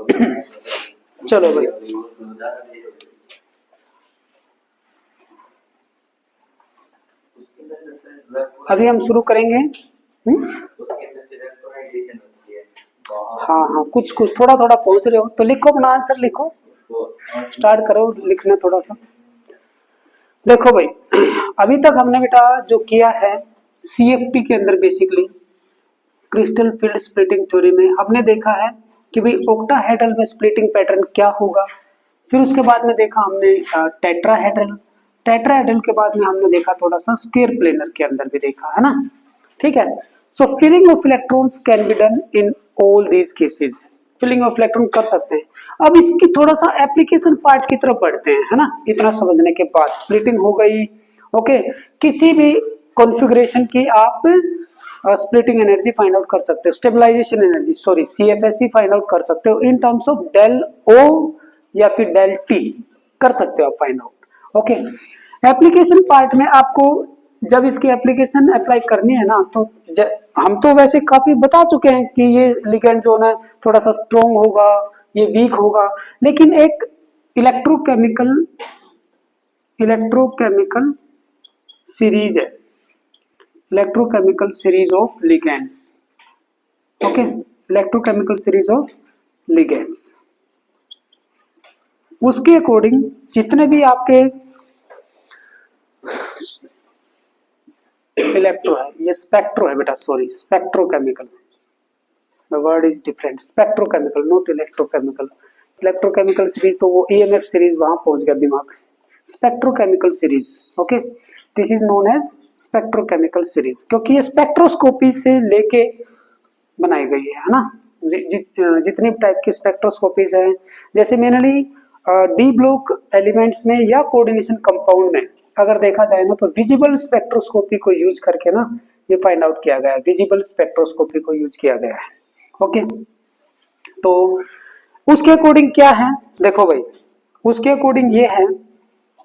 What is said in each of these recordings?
चलो भाई, अभी हम शुरू करेंगे। हाँ हाँ, कुछ कुछ थोड़ा थोड़ा पहुंच रहे हो तो लिखो, अपना आंसर लिखो, स्टार्ट करो लिखना थोड़ा सा। देखो भाई, अभी तक हमने बेटा जो किया है सीएफटी के अंदर, basically crystal field splitting theory में हमने देखा है कि भाई ऑक्टाहेड्रल में स्प्लिटिंग पैटर्न क्या होगा। फिर उसके बाद में देखा हमने टेट्राहेड्रल, टेट्राहेड्रल के बाद में हमने देखा थोड़ा सा स्क्वायर प्लेनर के अंदर भी देखा है ना, ठीक है। So filling of electrons can be done in all these cases, filling of electron कर सकते हैं। अब इसकी थोड़ा सा एप्लीकेशन पार्ट की तरफ बढ़ते हैं, है ना। इतना समझने के बाद स्प्लिटिंग हो गई, ओके। किसी भी कॉन्फ़िगरेशन की आप स्प्लिटिंग एनर्जी फाइंड आउट कर सकते हो, stabilization energy sorry CFSE find out कर सकते हो in terms of del O या फिर डेल टी कर सकते हो आप find out, okay. Application part में आपको जब इसकी एप्लीकेशन अप्लाई करनी है ना, तो हम तो वैसे काफी बता चुके हैं कि ये लिगेंड जो है थोड़ा सा स्ट्रॉन्ग होगा, ये वीक होगा, लेकिन एक इलेक्ट्रोकेमिकल सीरीज है, electrochemical series of ligands, okay, electrochemical series of ligands. उसके अकॉर्डिंग जितने भी आपके इलेक्ट्रो है, ये स्पेक्ट्रो है बेटा, sorry spectrochemical, the word is different, spectrochemical not electrochemical. Electrochemical series तो वो ईएमएफ सीरीज वहां पहुंच गया दिमाग, spectrochemical series, okay, this is known as spectrochemical series, क्योंकि ये स्पेक्ट्रोस्कोपी से लेके बनाई गई है ना। जितनी टाइप की स्पेक्ट्रोस्कोपीज हैं, जैसे मेनली डी ब्लॉक एलिमेंट्स में या कोऑर्डिनेशन कंपाउंड में अगर देखा जाए ना, तो विजिबल स्पेक्ट्रोस्कोपी को यूज करके ना ये फाइंड आउट किया गया है, विजिबल स्पेक्ट्रोस्कोपी को यूज किया गया है, ओके। तो उसके अकॉर्डिंग क्या है, देखो भाई, उसके अकॉर्डिंग ये है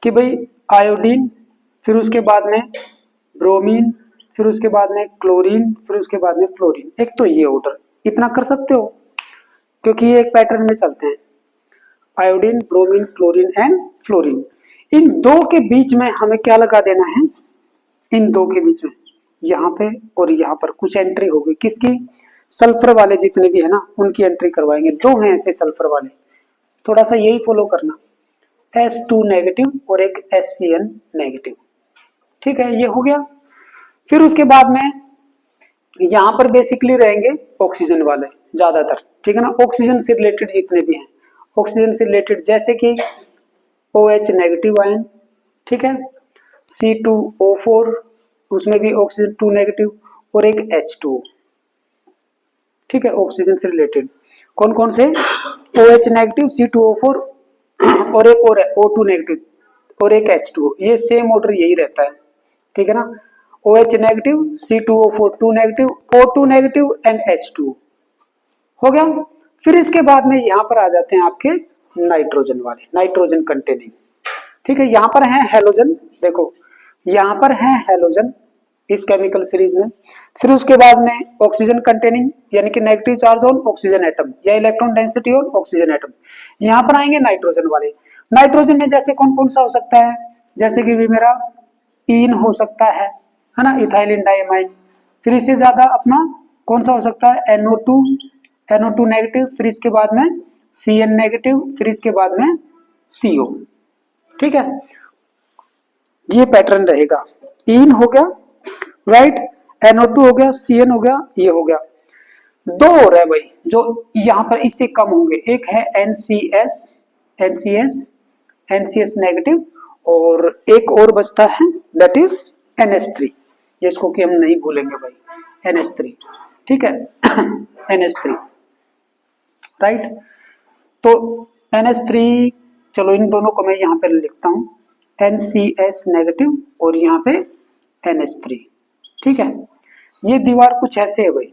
कि भाई आयोडीन, फिर उसके बाद में ब्रोमीन, फिर उसके बाद में क्लोरीन, फिर उसके बाद में फ्लोरीन, एक तो ये ऑर्डर इतना कर सकते हो क्योंकि ये एक पैटर्न में चलते हैं, iodine, bromine, chlorine and fluorine. इन दो के बीच में हमें क्या लगा देना है, इन दो के बीच में यहाँ पे और यहाँ पर कुछ एंट्री होगी, किसकी, सल्फर वाले जितने भी है ना उनकी एंट्री करवाएंगे। दो हैं ऐसे सल्फर वाले, थोड़ा सा यही फॉलो करना, S2 नेगेटिव और एक SCN नेगेटिव, ठीक है, ये हो गया। फिर उसके बाद में यहाँ पर बेसिकली रहेंगे ऑक्सीजन वाले ज्यादातर, ठीक है ना, ऑक्सीजन से रिलेटेड जितने भी हैं, ऑक्सीजन से रिलेटेड जैसे कि OH नेगेटिव आयन, ठीक है, C2O4 उसमें भी ऑक्सीजन 2 नेगेटिव और एक H2, ठीक है, ऑक्सीजन से रिलेटेड कौन कौन से, OH नेगेटिव, C2O4 और एक और है O2 नेगेटिव और एक H2, ये सेम ऑर्डर यही रहता है, ठीक है ना, OH negative, C2O4 2 negative, O2 negative and H2 हो गया। फिर इसके बाद में यहाँ पर आ जाते हैं आपके नाइट्रोजन वाले, नाइट्रोजन कंटेनिंग, ठीक है, यहाँ पर है हेलोजन, देखो यहाँ पर है हेलोजन इस केमिकल सीरीज में। फिर उसके बाद में ऑक्सीजन कंटेनिंग यानी कि negative charge on oxygen atom या electron density on oxygen atom, यहाँ पर आएंगे नाइट्रोजन वाले। नाइट्रोजन में जैसे कौन कौन सा हो सकता है, जैसे कि भी मेरा ईन हो सकता है ना, इथाइलिन डाइमाइन। फिर इससे ज्यादा अपना कौन सा हो सकता है, NO2 नेगेटिव, फिर इसके बाद में CN नेगेटिव, फिर इसके बाद में CO, ठीक है, ये पैटर्न रहेगा। ईन हो गया, राइट, NO2 हो गया, CN हो गया, ये हो गया। दो और है भाई जो यहाँ पर इससे कम होंगे, एक है NCS नेगेटिव और एक और बचता है दैट इज NH3, जिसको कि हम नहीं भूलेंगे भाई, NH3, ठीक है, NH3, राइट। तो NH3, चलो इन दोनों को मैं यहाँ पे लिखता हूँ, NCS नेगेटिव और यहाँ पे NH3, ठीक है। ये दीवार कुछ ऐसे है भाई,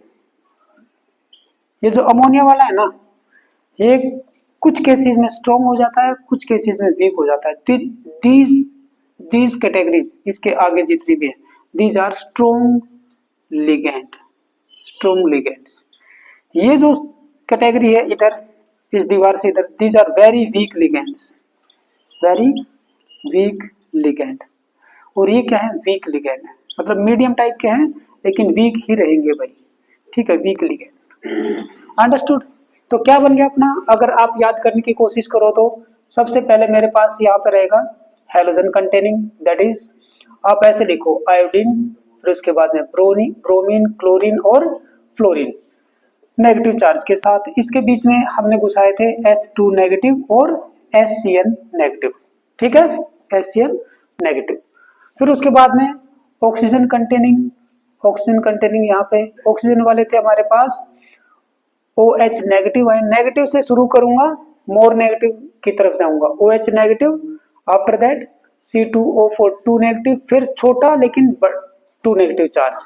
ये जो अमोनिया वाला है ना, ये कुछ केसेस में स्ट्रॉन्ग हो जाता है, कुछ केसेस में वीक हो जाता है। दीज कैटेगरीज, इसके आगे जितनी भी है, these are strong ligand, strong ligands. ये जो कैटेगरी है इधर, इस दीवार से इधर, these are very weak ligands, very weak ligand. और ये क्या है, वीक लिगेंड है, मतलब मीडियम टाइप के हैं लेकिन वीक ही रहेंगे भाई, ठीक है, वीक लिगेंड। अंडरस्टूड। तो क्या बन गया अपना, अगर आप याद करने की कोशिश करो तो सबसे पहले मेरे पास यहाँ पे रहेगा हेलोजन कंटेनिंग, दैट इज आप ऐसे लिखो आयोडीन, फिर उसके बाद में ब्रोमीन, क्लोरीन और फ्लोरीन नेगेटिव चार्ज के साथ। इसके बीच में हमने घुसाए थे H2 नेगेटिव और HCl नेगेटिव, ठीक है, HCl नेगेटिव। फिर उसके बाद में ऑक्सीजन कंटेनिंग, ऑक्सीजन कंटेनिंग यहाँ पे ऑक्सीजन वाले थे हमारे पास OH नेगेटिव आयन, नेगेटिव से शुरू करूंगा मोर नेगेटिव की तरफ जाऊंगा, OH negative, after that C2O4 2 negative, फिर छोटा लेकिन 2 नेगेटिव चार्ज,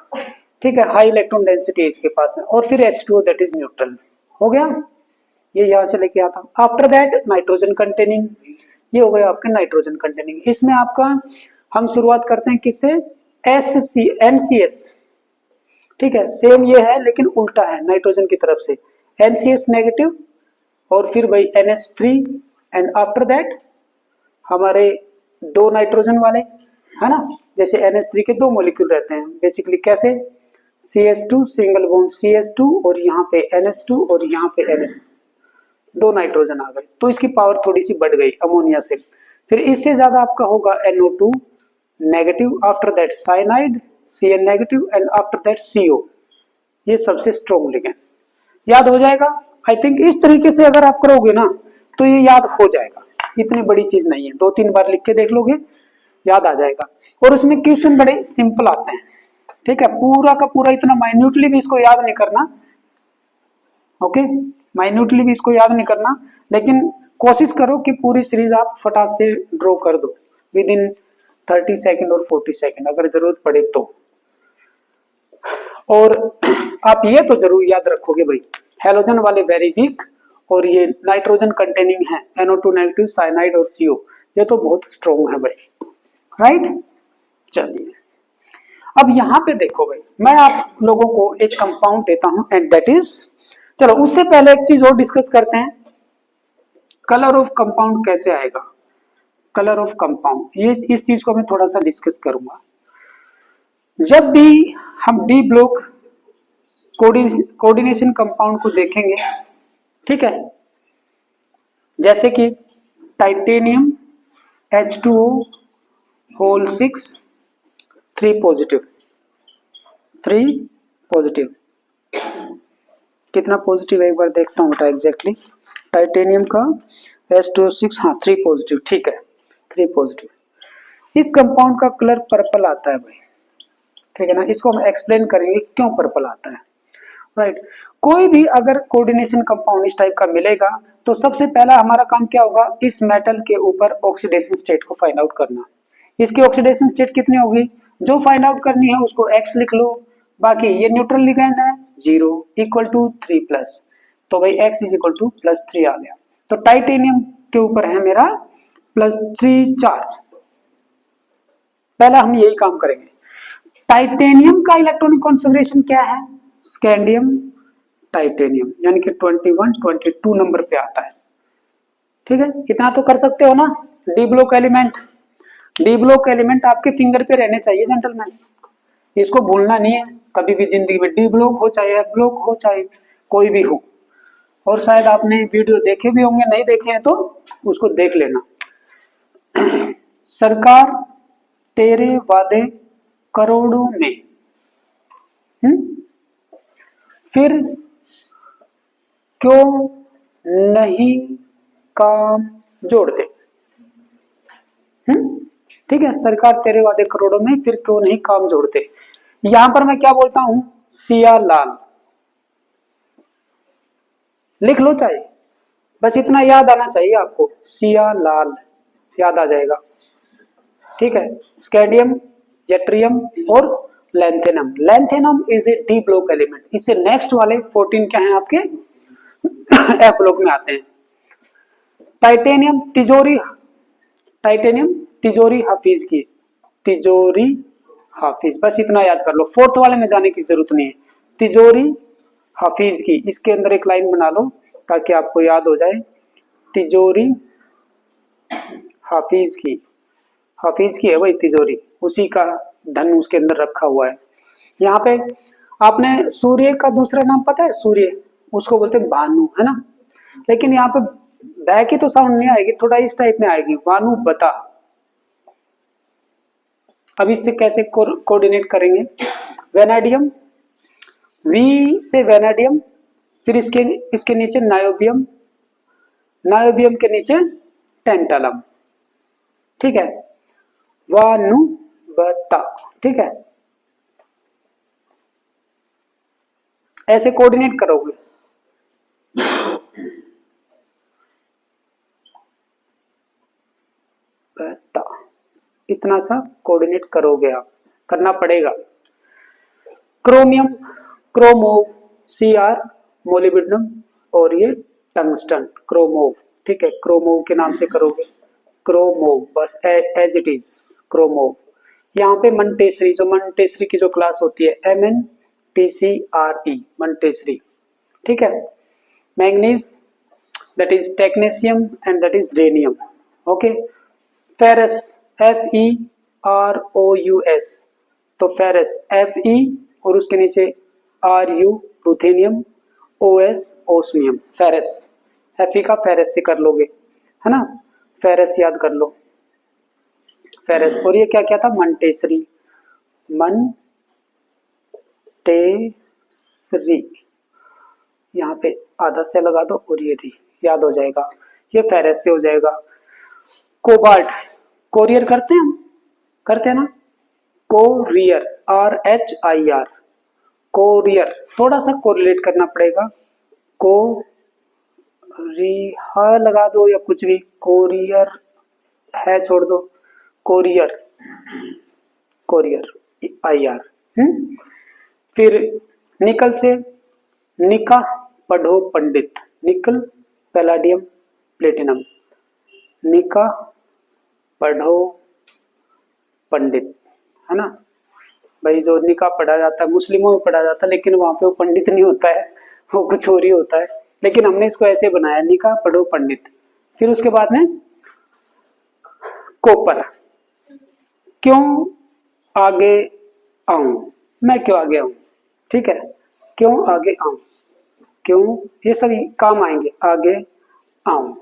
ठीक है, हाई इलेक्ट्रॉन डेंसिटी है इसके पास में, और फिर H2O दैट इज न्यूट्रल। हो गया, ये यहां से लेके आता। आफ्टर दैट नाइट्रोजन कंटेनिंग, ये हो गया आपके नाइट्रोजन कंटेनिंग। इसमें आपका हम शुरुआत करते हैं किससे, NCS, ठीक है, सेम ये है लेकिन उल्टा है नाइट्रोजन की तरफ से, NCS नेगेटिव, और फिर भाई NH3, एंड आफ्टर दैट हमारे 2 नाइट्रोजन वाले, है ना, जैसे NH3 के 2 मॉलिक्यूल रहते हैं बेसिकली, कैसे, CH2 सिंगल बॉन्ड CH2 और यहाँ पे NH2 और यहाँ पे NH, 2 नाइट्रोजन आ गए, तो इसकी पावर थोड़ी सी बढ़ गई अमोनिया से। फिर इससे ज्यादा आपका होगा NO2 negative, after that cyanide Cl negative, and after that CO, ये सबसे स्ट्रॉन्ग लिगेंड। याद हो जाएगा आई थिंक, इस तरीके से अगर आप करोगे ना तो ये याद हो जाएगा, इतनी बड़ी चीज नहीं है, 2-3 बार लिख के देख लोगे याद आ जाएगा। और उसमें क्वेश्चन बड़े सिंपल आते हैं, ठीक है, पूरा का पूरा इतना माइन्यूटली भी इसको याद नहीं करना, ओके, माइन्यूटली भी इसको याद नहीं करना, लेकिन कोशिश करो कि पूरी सीरीज आप फटाक से ड्रॉ कर दो विद इन 30 सेकंड और 40 सेकंड अगर जरूरत पड़े तो। और आप ये तो जरूर याद रखोगे भाई, हेलोजन वाले वेरी वीक, और ये नाइट्रोजन कंटेनिंग है NO2 नेगेटिव, साइनाइड और CO, ये तो बहुत स्ट्रॉन्ग है भाई, राइट। चलिए अब यहाँ पे देखो भाई, मैं आप लोगों को एक कंपाउंड देता हूं एंड दैट इज, चलो उससे पहले एक चीज और डिस्कस करते हैं, कलर ऑफ कंपाउंड कैसे आएगा, कलर ऑफ कंपाउंड, ये इस चीज को मैं थोड़ा सा डिस्कस करूंगा। जब भी हम डी ब्लॉक कोऑर्डिनेशन कंपाउंड को देखेंगे, ठीक है, जैसे कि titanium H2O whole 6 3 positive, 3 positive, कितना पॉजिटिव है एक बार देखता हूँ बेटा एग्जैक्टली, टाइटेनियम का H2O6, हाँ 3 पॉजिटिव, ठीक है 3 पॉजिटिव। इस कंपाउंड का कलर पर्पल आता है भाई, ठीक है ना, इसको हम एक्सप्लेन करेंगे क्यों पर्पल आता है, राइट। कोई भी अगर कोऑर्डिनेशन कंपाउंड इस टाइप का मिलेगा तो सबसे पहला हमारा काम क्या होगा, इस मेटल के ऊपर ऑक्सीडेशन स्टेट को फाइंड आउट करना। इसकी ऑक्सीडेशन स्टेट कितनी होगी, जो फाइंड आउट करनी है उसको X लिख लो, बाकी ये न्यूट्रल लिगेंड है 0 इक्वल टू 3 प्लस, तो भाई X इज इक्वल टू +3 आ गया। तो टाइटेनियम के ऊपर है मेरा +3 चार्ज, पहला हम यही काम करेंगे। टाइटेनियम का इलेक्ट्रॉनिक कॉन्फ़िगरेशन क्या है, स्कैंडियम टाइटेनियम, यानी कि 21 22 नंबर पे आता है, ठीक है, इतना तो कर सकते हो ना। D block element, D block element आपके फिंगर पे रहने चाहिए जेंटलमैन, इसको भूलना नहीं है कभी भी जिंदगी में, डी ब्लॉक हो चाहे एफ ब्लॉक हो चाहे कोई भी हो। और शायद आपने वीडियो देखे भी होंगे, नहीं देखे हैं तो उसको देख लेना। सरकार तेरे वादे करोड़ों में, फिर क्यों नहीं काम जोड़ते, ठीक है, सरकार तेरे वादे करोड़ों में फिर क्यों नहीं काम जोड़ते। यहां पर मैं क्या बोलता हूं, सिया लाल लिख लो चाहे, बस इतना याद आना चाहिए आपको, सिया लाल याद आ जाएगा, ठीक है। स्कैंडियम, जेट्रियम और lanthanum, lanthanum is A D block element. इससे नेक्स्ट वाले 14 क्या हैं आपके एफ ब्लॉक में आते हैं। टाइटेनियम तिजोरी, टाइटेनियम तिजोरी हाफिज की, तिजोरी हाफिज, बस इतना याद कर लो, फोर्थ वाले में जाने की जरूरत नहीं है। तिजोरी हाफिज की, इसके अंदर एक लाइन बना लो, ताकि आपको याद हो जाए। तिजोरी हाफिज की, हाफिज की है भाई तिजोरी, उसी का धन उसके अंदर रखा हुआ है। यहाँ पे आपने सूर्य का दूसरा नाम पता है? सूर्य, उसको बोलते हैं भानु, है ना। लेकिन यहाँ पे बै की तो साउंड नहीं आएगी, थोड़ा इस टाइप में आएगी, भानु बता। अब इससे कैसे कोऑर्डिनेट करेंगे? वेनाडियम, वी से वेनाडियम, फिर इसके नीचे नायोबियम, नायोबियम के नीचे टेंटलम, ठीक है, वानुबता, ठीक है। ऐसे कोऑर्डिनेट करोगे। बता, इतना सा कोऑर्डिनेट करोगे आप, करना पड़ेगा। क्रोमियम, क्रोमोव, Cr, मोलिब्डेनम, और ये टंगस्टन, क्रोमोव, ठीक है, क्रोमोव के नाम से करोगे, क्रोमोव, बस एज इट इज, क्रोमोव। यहाँ पे मंटेसरी, जो मंटेसरी की जो क्लास होती है, MnTCre, मंटेसरी, ठीक है। Manganese, that is technetium and that is rhenium, okay। Ferrous, FeRous, तो फेरस Fe और उसके नीचे Ru, ruthenium, OS, osmium, ferrous. Fe का फेरस से कर लोगे, है ना, फेरस याद कर लो, फेरस। और ये क्या क्या था? मंटेसरी, मंटेसरी, यहाँ पे आधा से लगा दो और ये याद हो जाएगा, ये फेरस से हो जाएगा। कोबाल्ट, कोरियर करते हैं हम, करते हैं ना, कोरियर, RHIR, कोरियर, थोड़ा सा कोरिलेट करना पड़ेगा, को रिहा लगा दो या कुछ भी, कोरियर है छोड़ दो, कोरियर, कोरियर, IR। फिर निकल से निका पढ़ो पंडित, निकल, पैलाडियम, प्लेटिनम, निका पढ़ो पंडित, है ना भाई। जो निका पढ़ा जाता है मुस्लिमों में पढ़ा जाता है, लेकिन वहां पे वो पंडित नहीं होता है, वो कुछ और ही होता है, लेकिन हमने इसको ऐसे बनाया, निका पढ़ो पंडित। फिर उसके बाद में कोपर, क्यों आगे आऊं, मैं क्यों आगे आऊं, ठीक है, क्यों आगे आऊं, क्यों, ये सभी काम आएंगे, आगे आऊं,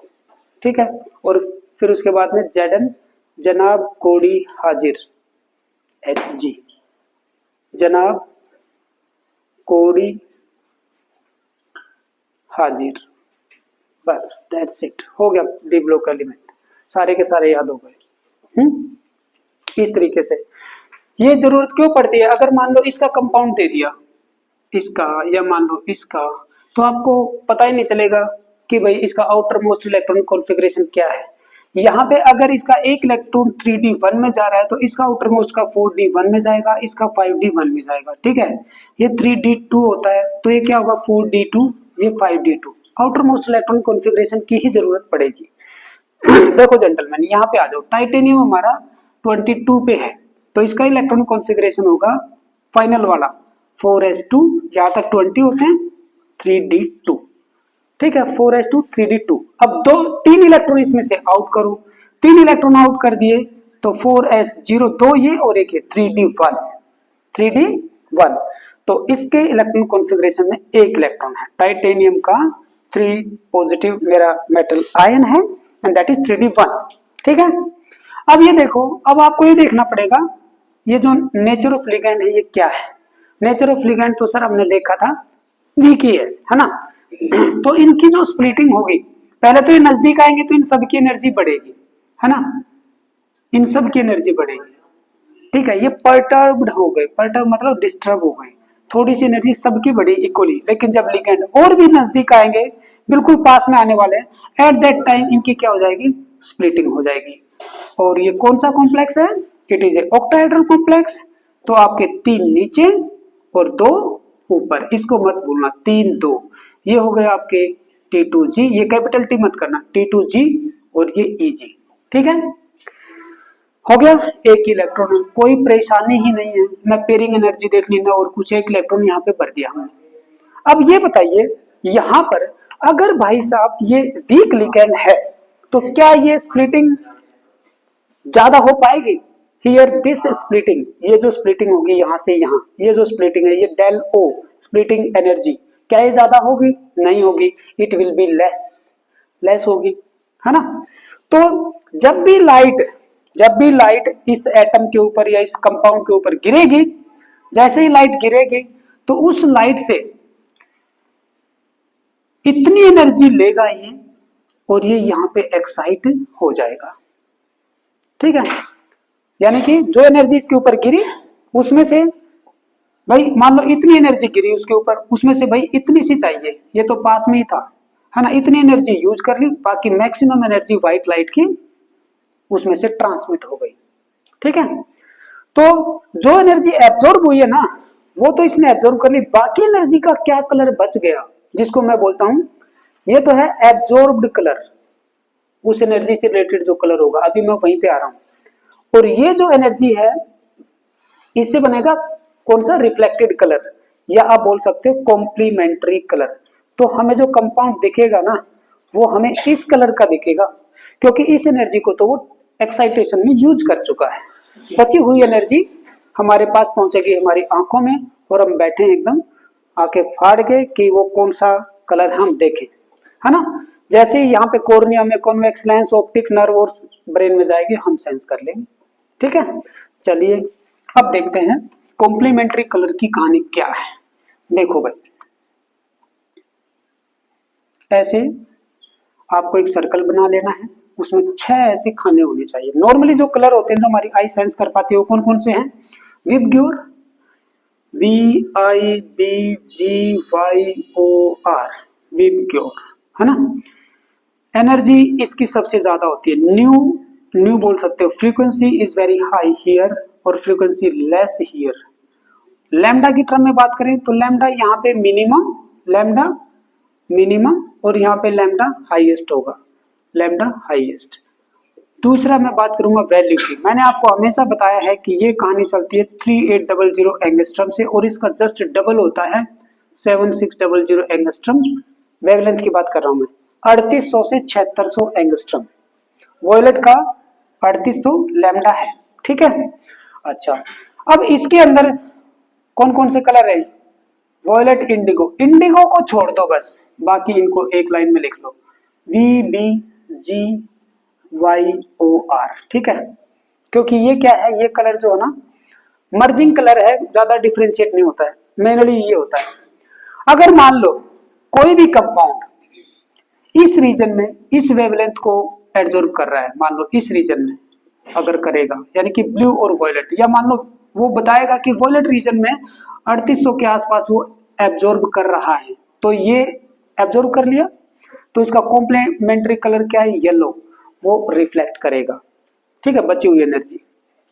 ठीक है। और फिर उसके बाद में जेडन, जनाब कोड़ी हाजिर, HG, जनाब कोड़ी हाजिर, बस दैट्स इट, हो गया डी ब्लॉक एलिमेंट, सारे के सारे याद हो गए। इस तरीके से ये जरूरत क्यों पड़ती है? अगर मान लो इसका कंपाउंड दे दिया, इसका, या मान लो इसका, तो आपको पता ही नहीं चलेगा कि भाई इसका आउटर मोस्ट इलेक्ट्रॉनिक कॉन्फ़िगरेशन क्या है। यहाँ पे अगर इसका एक इलेक्ट्रॉन 3d1 में जा रहा है तो इसका आउटर मोस्ट का 4d1 में जाएगा, इसका 5d1 में जाएगा, ठीक है। ये 3d2 होता है तो ये क्या होगा, 4d2, ये 5d2, outer most electronic configuration की ही जरूरत पड़ेगी। देखो जेंटलमैन, यहाँ पे आ जाओ, टाइटेनियम हमारा 22 पे है, तो इसका इलेक्ट्रॉनिक कॉन्फ़िगरेशन होगा फाइनल वाला 4s2, यहाँ तक 20 होते हैं, 3d2, ठीक है, 4s2 3d2। अब तीन इलेक्ट्रॉन इसमें से आउट करो, 3 इलेक्ट्रॉन आउट कर दिए तो 4s0, 2 ये और एक 3d1, 3d1। तो इसके इलेक्ट्रॉन कॉन्फ़िगरेशन में एक इलेक्ट्रॉन है, टाइटेनियम का 3 पॉजिटिव मेरा मेटल आयन है, एंड दैट इज 3d1, ठीक है। अब ये देखो, अब आपको ये देखना पड़ेगा ये जो नेचर ऑफ लिगैंड है ये क्या है। नेचर ऑफ लिगैंड तो सर हमने देखा था वीक ही है ना। तो इनकी जो स्प्लिटिंग होगी, पहले तो ये नजदीक आएंगे तो इन सब की एनर्जी बढ़ेगी, है ना, इन सब की एनर्जी बढ़ेगी, ठीक है। ये परटर्ब्ड हो गए, परटर्ब मतलब डिस्टर्ब हो गए, थोड़ी सी एनर्जी सबकी बढ़ी इक्वली। लेकिन जब लिगैंड और भी नजदीक आएंगे, बिल्कुल पास में आने वाले, एट दैट टाइम इनकी क्या हो जाएगी, स्प्लिटिंग हो जाएगी। और ये कौन सा कॉम्प्लेक्स है, it is a octahedral complex. तो आपके 3 नीचे और 2 ऊपर, इसको मत भूलना, 3 2, ये हो गए आपके T2G, ये कैपिटल T मत करना, T2G और ये EG, ठीक है। हो गया एक इलेक्ट्रॉन, कोई परेशानी ही नहीं है, न पेयरिंग एनर्जी देखनी ना और कुछ, एक इलेक्ट्रॉन यहाँ पे भर दिया हमने। अब ये बताइए यहाँ पर अगर भाई साहब ये वीक लिगेंड है तो क्या ये स्प्लिटिंग ज्यादा हो पाएगी? हियर दिस स्प्लिटिंग, ये जो स्प्लिटिंग होगी यहां से यहां, ये जो स्प्लिटिंग है ये डेल ओ स्प्लिटिंग एनर्जी, क्या ये ज्यादा होगी? नहीं होगी, it will be less, less होगी, है ना। तो जब भी लाइट इस एटम के ऊपर या इस कंपाउंड के ऊपर गिरेगी, जैसे ही लाइट गिरेगी तो उस लाइट से इतनी एनर्जी लेगा ये, और ये यहाँ पे एक्साइट हो जाएगा, ठीक है। यानी कि जो एनर्जी इसके ऊपर गिरी उसमें से भाई मान लो इतनी एनर्जी गिरी उसके ऊपर, उसमें से भाई इतनी सी चाहिए, ये तो पास में ही था, है ना, इतनी एनर्जी यूज कर ली, बाकी मैक्सिमम एनर्जी व्हाइट लाइट की उसमें से ट्रांसमिट हो गई, ठीक है। तो जो एनर्जी एब्जॉर्ब हुई है ना वो तो इसने एब्जॉर्ब कर ली, बाकी एनर्जी का क्या कलर बच गया, जिसको मैं बोलता हूं ये तो है एब्जॉर्ब्ड कलर, उस एनर्जी से रिलेटेड जो कलर होगा, अभी मैं वहीं पे आ रहा हूं। और ये जो एनर्जी है इससे बनेगा कौन सा? रिफ्लेक्टेड कलर, या आप बोल सकते हो कॉम्प्लीमेंट्री कलर। तो हमें जो कंपाउंड दिखेगा ना वो हमें इस कलर का दिखेगा, क्योंकि इस एनर्जी को तो वो एक्साइटेशन में यूज कर चुका है। बची हुई एनर्जी हमारे पास पहुंचेगी हमारी आंखों में, और हम बैठे एकदम आंखें फाड़ के कि वो कौन सा कलर हम देखें, है ना। जैसे ही यहाँ पे कॉर्निया में कॉन्वेक्स लेंस, ऑप्टिक नर्व और ब्रेन में जाएगी, हम सेंस कर लेंगे, ठीक है। चलिए अब देखते हैं कॉम्प्लीमेंट्री कलर की कहानी क्या है। देखो भाई, ऐसे आपको एक सर्कल बना लेना है, उसमें 6 ऐसे खाने होने चाहिए। नॉर्मली जो कलर होते हैं जो हमारी आई सेंस कर पाती है वो कौन कौन से हैं? विबग्योर, VIBGYOR, विबग्योर, है ना। एनर्जी इसकी सबसे ज्यादा होती है, न्यू न्यू बोल सकते हो, frequency is very high here और फ्रीक्वेंसी लेस हियर। लैम्डा की टर्म में बात करें तो लैम्डा यहाँ पे मिनिमम, लैम्डा मिनिमम, और यहाँ पे लैम्डा हाईएस्ट होगा, लैम्डा हाईएस्ट। दूसरा मैं बात करूंगा वैल्यू की, मैंने आपको हमेशा बताया है कि ये कहानी चलती है 3800 एंगस्ट्रम से, और इसका जस्ट डबल होता है 7600 एंगस्ट्रम। वेवलेंथ की बात कर रहा हूं मैं, 3800 से 7600 एंगस्ट्रम। वॉयलेट का 3800 लैम्डा है, ठीक है। अच्छा, अब इसके अंदर कौन कौन से कलर है? वॉयलेट, इंडिगो, इंडिगो को छोड़ दो बस, बाकी इनको एक लाइन में लिख लो, VBGYOR, ठीक है। क्योंकि ये क्या है, ये कलर जो है ना मर्जिंग कलर है, ज्यादा डिफ्रेंशिएट नहीं होता है, मेनली ये होता है। अगर मान लो कोई भी कंपाउंड इस रीजन में इस वेवलेंथ को एब्जॉर्ब कर रहा है, मान लो इस रीजन में अगर करेगा, यानी कि ब्लू और वॉयलेट, या मान लो वो बताएगा कि वॉयलेट रीजन में 3800 के आसपास वो एब्जॉर्ब कर रहा है, तो ये एब्जॉर्ब कर लिया, तो इसका कॉम्प्लीमेंट्री कलर क्या है? येलो, वो रिफ्लेक्ट करेगा, ठीक है, बची हुई एनर्जी,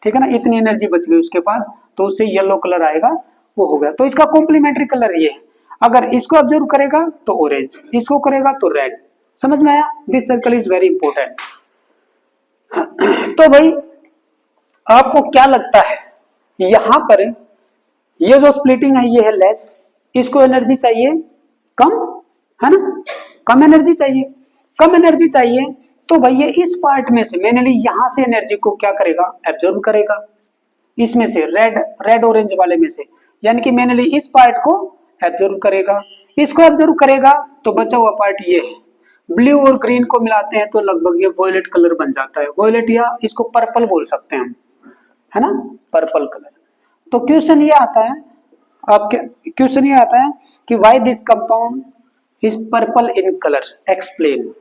ठीक है ना, इतनी एनर्जी बच गई उसके पास, तो उससे येलो कलर आएगा, वो हो गया। तो इसका कॉम्प्लीमेंट्री कलर ये है, अगर इसको ऑब्जर्व करेगा तो ऑरेंज, इसको करेगा तो रेड। समझ में आया? This circle is very important. तो भाई आपको क्या लगता है, यहां पर ये जो स्प्लिटिंग है ये है लेस, इसको एनर्जी चाहिए कम, है ना, कम एनर्जी चाहिए, कम एनर्जी चाहिए, तो भाई ये इस पार्ट में से मैंने यहां से एनर्जी को क्या करेगा? एब्जॉर्ब करेगा, इसमें से रेड ऑरेंज वाले में से, यानी कि मैंने इस पार्ट को एब्जॉर्ब करेगा, इसको एब्जॉर्ब करेगा, तो बचा हुआ पार्ट ये है। ब्लू और ग्रीन को मिलाते हैं तो लगभग ये वॉयलेट कलर बन जाता है, वॉयलेट, या इसको पर्पल बोल सकते हैं हम, है ना, पर्पल कलर। तो क्वेश्चन ये आता है आपके, क्वेश्चन ये आता है कि why this compound is purple in colour, explain.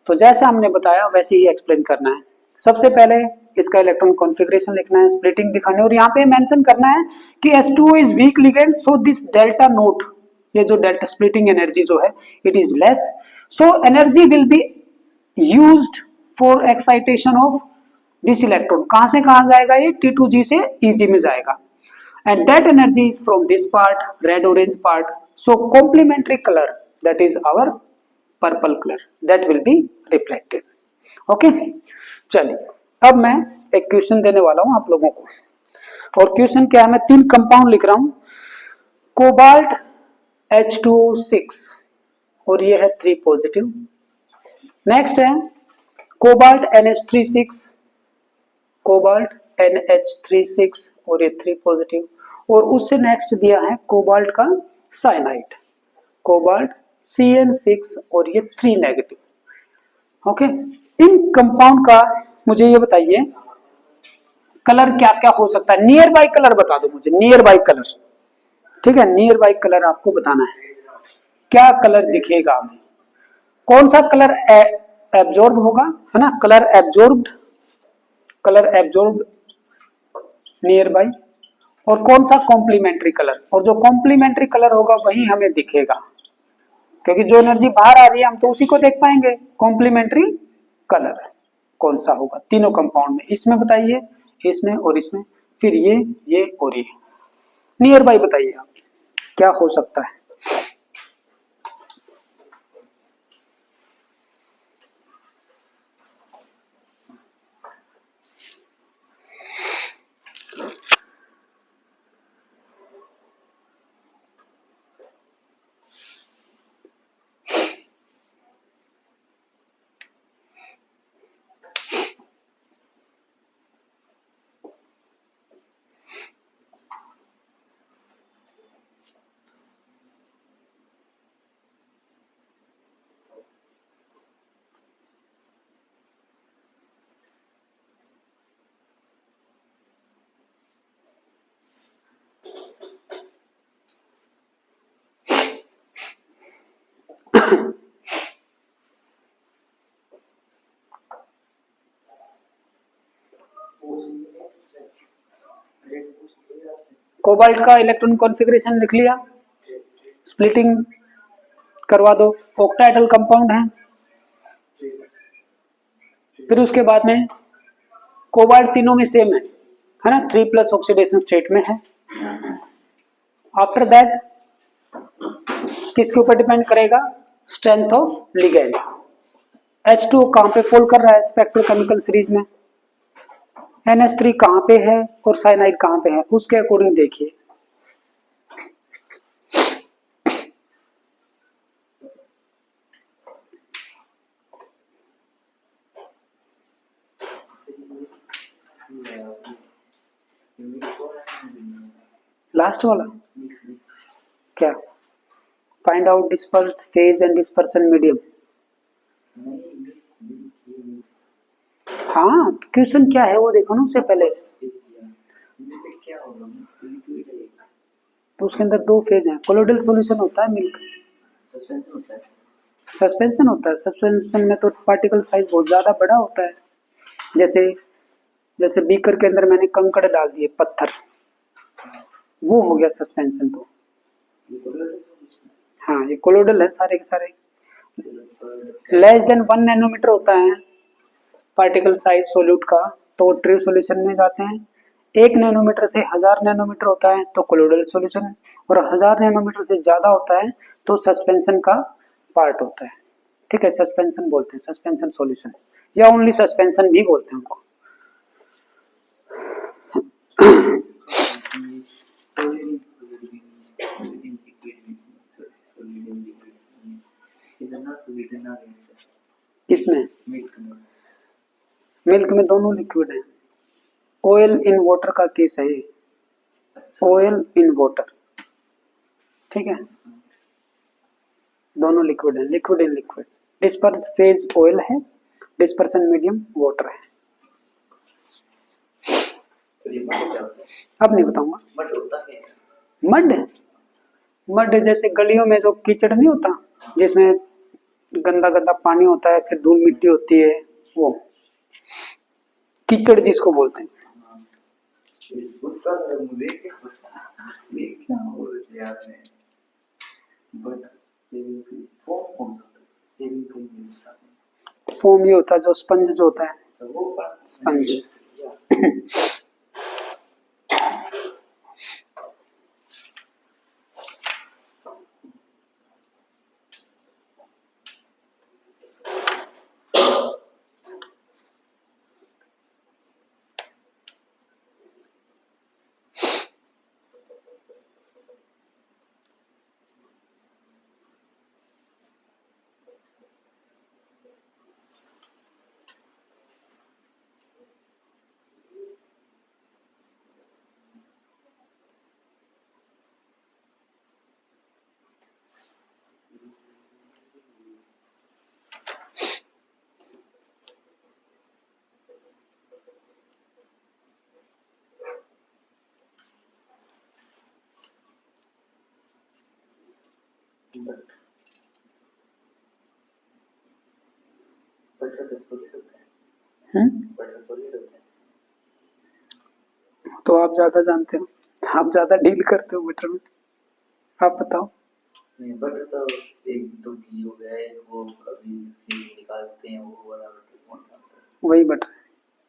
तो जैसे हमने बताया वैसे ही एक्सप्लेन करना है। सबसे पहले इसका इलेक्ट्रॉन कॉन्फ़िगरेशन लिखना है, स्प्लिटिंग दिखानी है, और यहाँ पे मेंशन करना है कि H2O is weak ligand, so this delta naught, ये जो डेल्टा स्प्लिटिंग एनर्जी जो है it is less, so energy will be used for excitation of this electron. कहां से कहां जाएगा? ये T2G से EG में जाएगा, and that energy is from this part, red orange part, so complementary color, that is our purple color, that will be reflected. okay, चलिए अब मैं एक क्वेश्चन देने वाला हूं आप लोगों को, और क्वेश्चन क्या है, मैं 3 कंपाउंड लिख रहा हूं, कोबाल्ट H2O6 और ये है 3 पॉजिटिव। नेक्स्ट है कोबाल्ट NH36, कोबाल्ट NH36 और ये 3 पॉजिटिव। और उससे नेक्स्ट दिया है कोबाल्ट का साइनाइड, कोबाल्ट CN6 और ये 3 नेगेटिव। ओके, इन कंपाउंड का मुझे ये बताइए कलर क्या क्या हो सकता है, नियर बाई कलर बता दो मुझे, नियर बाई कलर। ठीक है, नियर बाई कलर आपको बताना है, क्या कलर दिखेगा हमें, कौन सा कलर एब्जॉर्ब होगा, है ना, colour absorbed, colour absorbed near by, और कौन सा कॉम्प्लीमेंट्री कलर, और जो कॉम्प्लीमेंट्री कलर होगा वही हमें दिखेगा, क्योंकि जो एनर्जी बाहर आ रही है हम तो उसी को देख पाएंगे। कॉम्प्लीमेंट्री कलर कौन सा होगा तीनों कंपाउंड में, इसमें बताइए, इसमें और इसमें, फिर ये और ये, नियर बाई बताइए आप क्या हो सकता है। कोबाल्ट का इलेक्ट्रॉन कॉन्फ़िगरेशन लिख लिया, स्प्लिटिंग करवा दो, ऑक्टाहेड्रल कंपाउंड है। फिर उसके बाद में कोबाल्ट तीनों में सेम है ना, 3+ ऑक्सीडेशन स्टेट में है। आफ्टर दैट किसके ऊपर डिपेंड करेगा, स्ट्रेंथ ऑफ लिगेंड। H2 कहां पे फॉल कर रहा है स्पेक्ट्रोकेमिकल सीरीज में, NH3 कहां पे है और साइनाइड कहां पे है, उसके अकॉर्डिंग देखिए। लास्ट वाला क्या, find out dispersed phase and dispersion medium. हाँ, क्वेश्चन क्या है वो देखो ना उससे पहले, तो उसके अंदर 2 फेज हैं, कोलोइडल सॉल्यूशन होता है, मिल्क सस्पेंशन होता है। सस्पेंशन में तो पार्टिकल साइज बहुत ज्यादा बड़ा होता है, जैसे जैसे बीकर के अंदर मैंने कंकड़ डाल दिए, पत्थर, वो हो गया सस्पेंशन। तो हाँ, ये कोलोइडल है सारे के सारे। लेस देन 1 नैनोमीटर होता है पार्टिकल साइज सोल्यूट का, तो ट्रू सॉल्यूशन में जाते हैं। 1 नैनोमीटर से 1000 नैनोमीटर होता है तो कोलोइडल सॉल्यूशन है, और 1000 नैनोमीटर से ज्यादा होता है तो सस्पेंशन का पार्ट होता है। ठीक है, सस्पेंशन बोलते हैं, सस्पेंशन सॉल्यूशन, या ओनली सस्पेंशन भी बोलते हैं उनको। किसमें, मिल्क में दोनों लिक्विड है। ऑयल इन वाटर का केस है ये, ऑयल इन वाटर, ठीक है, दोनों लिक्विड है, liquid in liquid. Disperse phase oil है, डिस्पर्सन मीडियम वाटर है। अब नहीं बताऊंगा। मड, मड जैसे गलियों में जो कीचड़ नहीं होता, जिसमें गंदा गंदा पानी होता है, फिर धूल मिट्टी होती है, वो कीचड़ जिसको बोलते हैं। फोम ये होता है जो स्पंज जो होता है, स्पंज। बटर से सॉलिड होता है। बटर सॉलिड होता है। तो आप ज्यादा जानते हो, आप ज्यादा डील करते हो बटर में, आप बताओ। नहीं, बटर तो एक तो घी हो गया, एक वो अभी सील निकालते हैं वो वाला बटर कौन सा होता है? वही बटर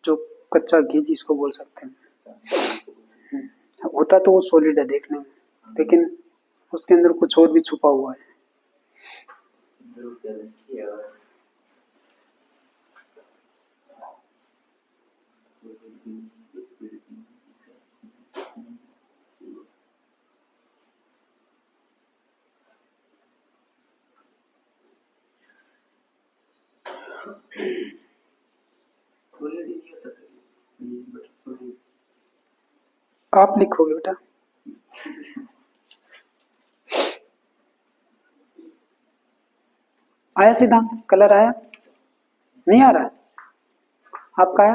जो कच्चा घी जिसको बोल सकते हैं। होता तो वो सॉलिड है देखने में, लेकिन उसके अंदर कुछ और भी छुपा हुआ है। अंदर क्या लस्सी है और सॉलिड ही नहीं होता सर, ये बटर सॉलिड। आप लिखोगे बेटा। आया सिद्धांत, कलर आया नहीं आ रहा है? आपका आया?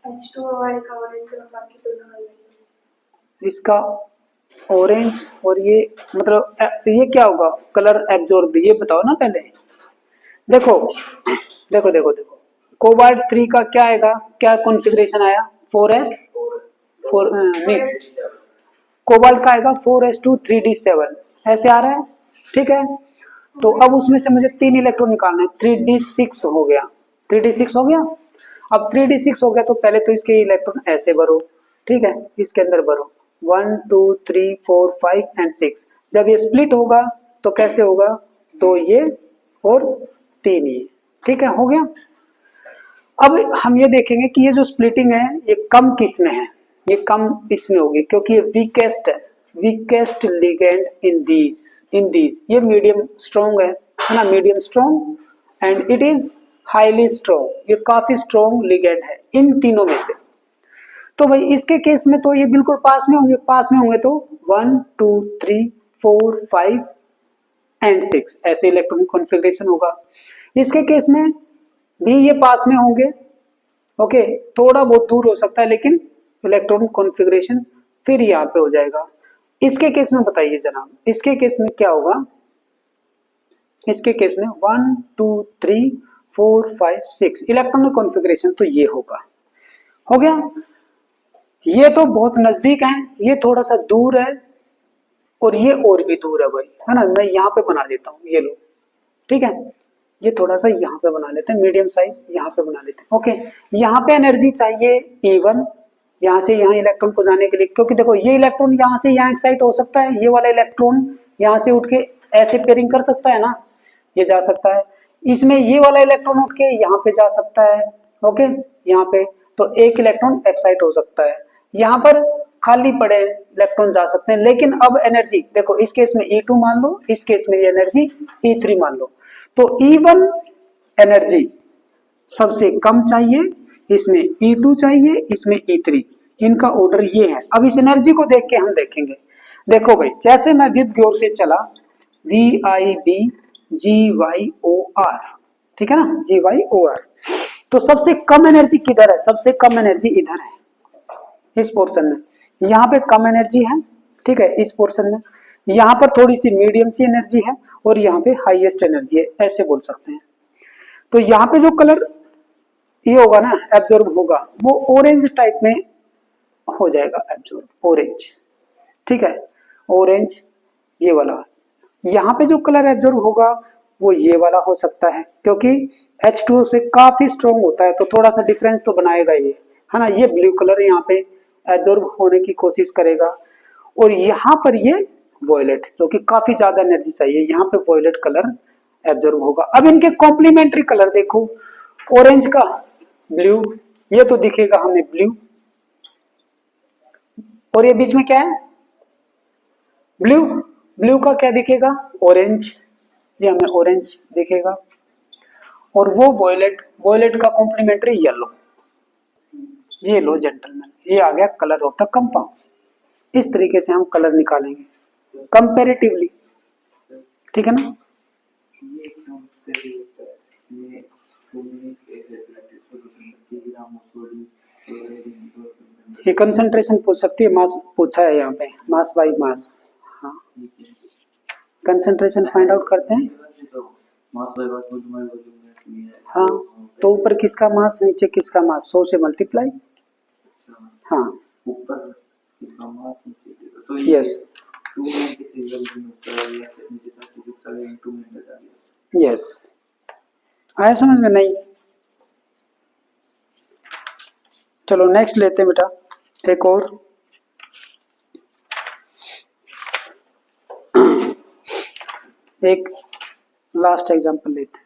H2O का ऑरेंज और बाकी दोनों अलग। इसका ऑरेंज और ये मतलब ये क्या होगा कलर एब्जॉर्ब, ये बताओ ना पहले। देखो देखो देखो देखो, कोबाल्ट 3 का क्या आएगा, क्या कॉन्फ़िगरेशन आया, 4s 4 नहीं, कोबाल्ट का आएगा 4s2 3d7 ऐसे आ रहा है, ठीक है। तो अब उसमें से मुझे 3 इलेक्ट्रॉन निकालना है, 3d6 हो गया, 3d6 हो गया। अब 3d6 हो गया तो पहले तो इसके इलेक्ट्रॉन ऐसे भरो, ठीक है, इसके अंदर भरो 1 2 3 4 5 एंड 6। जब ये स्प्लिट होगा तो कैसे होगा, 2 ये और 3 ये, ठीक है, हो गया। अब हम ये देखेंगे कि ये जो स्प्लिटिंग है ये कम किस में है, ये कम इसमें होगी क्योंकि ये वीकेस्ट है, वीकेस्ट लिगेंड इन दीज ये मीडियम स्ट्रॉन्ग है ना, medium strong and it is highly strong, ये काफी स्ट्रॉन्ग लिगेंड है इन तीनों में से। तो भाई इसके केस में तो ये बिल्कुल पास में होंगे, पास में होंगे तो 1 2 3 4 5 एंड 6 ऐसे इलेक्ट्रॉनिक कॉन्फ़िगरेशन होगा। इसके केस में भी ये पास में होंगे, ओके, थोड़ा बहुत दूर हो सकता है लेकिन इलेक्ट्रॉनिक कॉन्फ़िगरेशन फिर यहाँ पे हो जाएगा। इसके केस में बताइए जनाब, इसके केस में क्या होगा, इसके केस में 1 2 3 4 5 6 इलेक्ट्रॉनिक कॉन्फ़िगरेशन तो ये होगा, हो गया। ये तो बहुत नजदीक है, ये थोड़ा सा दूर है और ये और भी दूर है भाई, है ना, मैं यहाँ पे बना देता हूँ, ये लो, ठीक है, ये थोड़ा सा यहाँ पे बना लेते हैं, मीडियम साइज यहाँ पे बना लेते हैं, ओके। यहाँ पे एनर्जी चाहिए E1, यहाँ से यहाँ इलेक्ट्रॉन को जाने के लिए, क्योंकि देखो ये इलेक्ट्रॉन यहाँ से यहाँ एक्साइट हो सकता है, ये वाला इलेक्ट्रॉन यहाँ से उठ के ऐसे पेयरिंग कर सकता है ना, ये जा सकता है, इसमें ये वाला इलेक्ट्रॉन उठ के यहाँ पे जा सकता है, ओके, यहाँ पे तो एक इलेक्ट्रॉन एक्साइट हो सकता है, यहाँ पर खाली पड़े इलेक्ट्रॉन जा सकते हैं। लेकिन अब एनर्जी देखो, इस केस में E2 मान लो, इस केस में एनर्जी E3 मान लो, तो E1 एनर्जी सबसे कम चाहिए, इसमें E2 चाहिए, इसमें E3, इनका ऑर्डर ये है। अब इस एनर्जी को देख के हम देखेंगे, देखो भाई जैसे मैं विद की ओर से चला VIB GYOR, ठीक है ना, GYOR, तो सबसे कम एनर्जी किधर है, सबसे कम एनर्जी इधर है, इस पोर्शन में, यहाँ पे कम एनर्जी है, ठीक है, इस पोर्शन में, यहाँ पर थोड़ी सी मीडियम सी एनर्जी है और यहाँ पे हाईएस्ट एनर्जी है, ऐसे बोल सकते हैं। तो यहाँ पे जो कलर ये होगा ना एब्जॉर्ब होगा, वो ऑरेंज टाइप में हो जाएगा एब्जॉर्ब, ऑरेंज, ठीक है, ऑरेंज ये वाला। यहाँ पे जो कलर एब्जॉर्ब होगा वो ये वाला हो सकता है, क्योंकि H2O से काफी स्ट्रॉन्ग होता है तो थोड़ा सा डिफरेंस तो बनाएगा ये, है ना, ये ब्लू कलर यहाँ पे एब्जॉर्ब होने की कोशिश करेगा, और यहाँ पर ये वॉयलेट जो कि काफी ज्यादा एनर्जी चाहिए, यहाँ पे वॉयलेट कलर एब्जॉर्ब होगा। अब इनके कॉम्प्लीमेंट्री कलर देखो, ऑरेंज का ब्लू, ये तो दिखेगा हमें ब्लू, और ये बीच में क्या है ब्लू, ब्लू का क्या दिखेगा ऑरेंज, ये हमें ऑरेंज दिखेगा, और वो वॉयलेट, वॉयलेट का कॉम्प्लीमेंट्री येलो, ये लो जेंटलमैन, ये आ गया कलर ऑफ द कंपाउंड। इस तरीके से हम कलर निकालेंगे कंपैरेटिवली, ठीक है ना। ये क्यों सही होता है? ये ये कंसंट्रेशन पूछ सकती है, मास पूछा है यहाँ पे, मास बाय मास, हाँ, कंसंट्रेशन फाइंड आउट करते हैं, मास बाय मास हाँ, तो ऊपर किसका मास, नीचे किसका मास, 100 से मल्टीप्लाई। हाँ ऊपर किसका मास नीचे तो यस 293 वैल्यू में ऊपर आ गया, फिर नीचे 36 आ गया, इनटू में आ गया। यस, आया समझ में? नहीं, चलो नेक्स्ट लेते हैं बेटा, एक और एक लास्ट एग्जांपल लेते हैं।